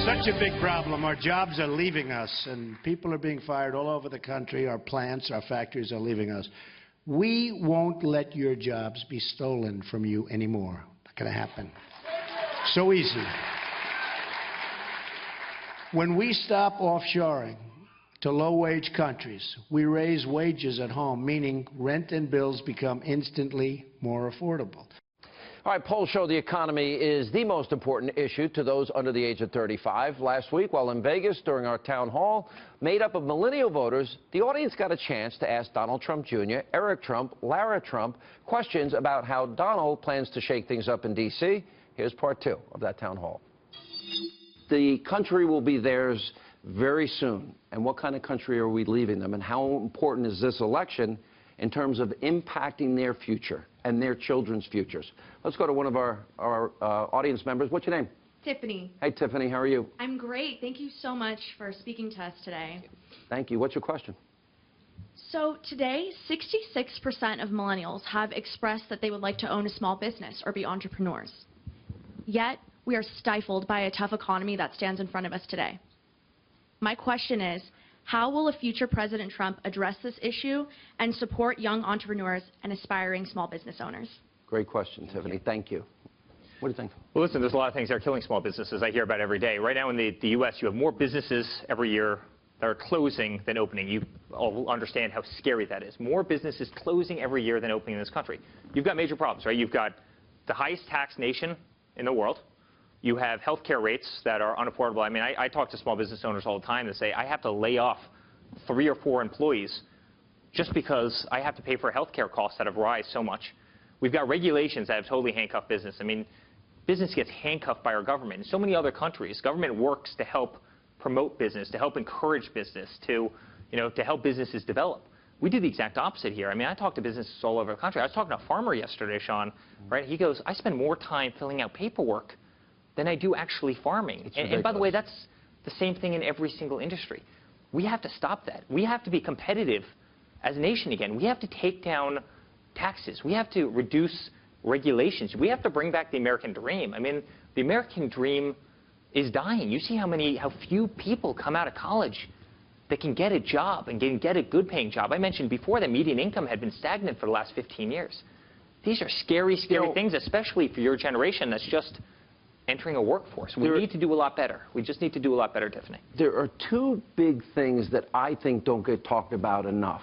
Such a big problem. Our jobs are leaving us, and people are being fired all over the country. Our plants, our factories are leaving us. We won't let your jobs be stolen from you anymore. Not going to happen. So easy. When we stop offshoring to low-wage countries, we raise wages at home, meaning rent and bills become instantly more affordable. All right, polls show the economy is the most important issue to those under the age of 35. Last week, while in Vegas during our town hall, made up of millennial voters, the audience got a chance to ask Donald Trump Jr., Eric Trump, Lara Trump questions about how Donald plans to shake things up in D.C. Here's part 2 of that town hall. The country will be theirs very soon. And what kind of country are we leaving them? And how important is this election in terms of impacting their future and their children's futures? Let's go to one of our audience members. What's your name? Tiffany. Hey, Tiffany, how are you? I'm great. Thank you so much for speaking to us today. Thank you. What's your question? So today, 66% of millennials have expressed that they would like to own a small business or be entrepreneurs. Yet, we are stifled by a tough economy that stands in front of us today. My question is, how will a future President Trump address this issue and support young entrepreneurs and aspiring small business owners? Great question, Tiffany. Thank you. What do you think? Well, listen, there's a lot of things that are killing small businesses. I hear about every day. Right now in the U.S., you have more businesses every year that are closing than opening. You all understand how scary that is. More businesses closing every year than opening in this country. You've got major problems, right? You've got the highest tax nation in the world. You have health care rates that are unaffordable. I mean, I talk to small business owners all the time that say, I have to lay off 3 or 4 employees just because I have to pay for health care costs that have risen so much. We've got regulations that have totally handcuffed business. I mean, business gets handcuffed by our government. In so many other countries, government works to help promote business, to help encourage business, to help businesses develop. We do the exact opposite here. I mean, I talk to businesses all over the country. I was talking to a farmer yesterday, Sean, right? He goes, I spend more time filling out paperwork than I do actually farming. And by the way, that's the same thing in every single industry. We have to stop that. We have to be competitive as a nation again. We have to take down taxes. We have to reduce regulations. We have to bring back the American dream. I mean, the American dream is dying. You see how few people come out of college that can get a job and can get a good-paying job. I mentioned before that median income had been stagnant for the last 15 years. These are scary, scary things, especially for your generation that's just entering a workforce. We need to do a lot better. We just need to do a lot better, Tiffany. There are 2 big things that I think don't get talked about enough.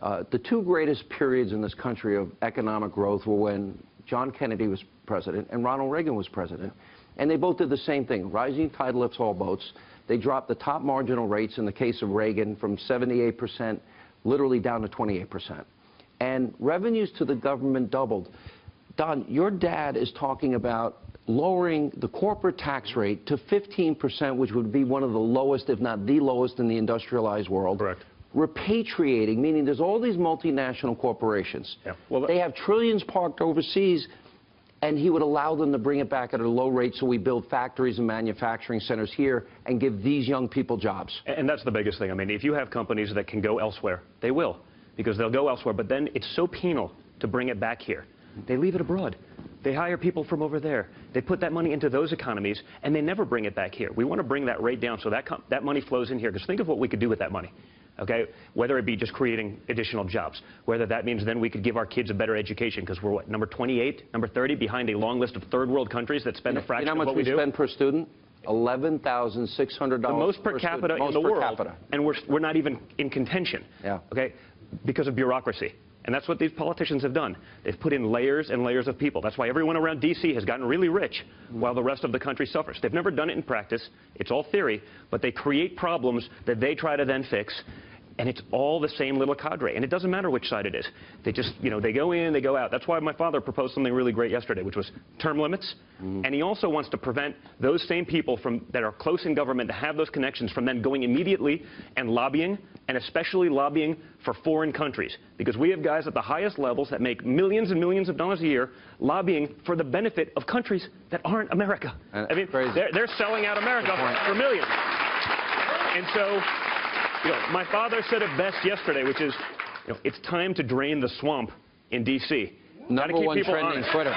The 2 greatest periods in this country of economic growth were when John Kennedy was president and Ronald Reagan was president. And they both did the same thing. Rising tide lifts all boats. They dropped the top marginal rates in the case of Reagan from 78% literally down to 28%. And revenues to the government doubled. Don, your dad is talking about lowering the corporate tax rate to 15%, which would be one of the lowest, if not the lowest, in the industrialized world. Correct. Repatriating, meaning there's all these multinational corporations. Yeah. Well, they have trillions parked overseas, and he would allow them to bring it back at a low rate so we build factories and manufacturing centers here and give these young people jobs. And that's the biggest thing. I mean, if you have companies that can go elsewhere, they will, because they'll go elsewhere. But then it's so penal to bring it back here. They leave it abroad. They hire people from over there. They put that money into those economies, and they never bring it back here. We want to bring that rate down so that money flows in here. Because think of what we could do with that money, okay? Whether it be just creating additional jobs, whether that means then we could give our kids a better education, because we're, what, number 28, number 30 behind a long list of third world countries that spend a fraction of what we do? You know how much we spend per student? $11,600. The most per capita in the world, and we're not even in contention, okay, because of bureaucracy. And that's what these politicians have done. They've put in layers and layers of people. That's why everyone around D.C. has gotten really rich while the rest of the country suffers. They've never done it in practice. It's all theory, but they create problems that they try to then fix. And it's all the same little cadre. And it doesn't matter which side it is. They just, they go in, they go out. That's why my father proposed something really great yesterday, which was term limits. And he also wants to prevent those same people that are close in government to have those connections from then going immediately and lobbying, and especially lobbying for foreign countries. Because we have guys at the highest levels that make millions and millions of dollars a year lobbying for the benefit of countries that aren't America. I mean, they're selling out America for millions. And so, my father said it best yesterday, which is, it's time to drain the swamp in D.C. Number one trending Twitter.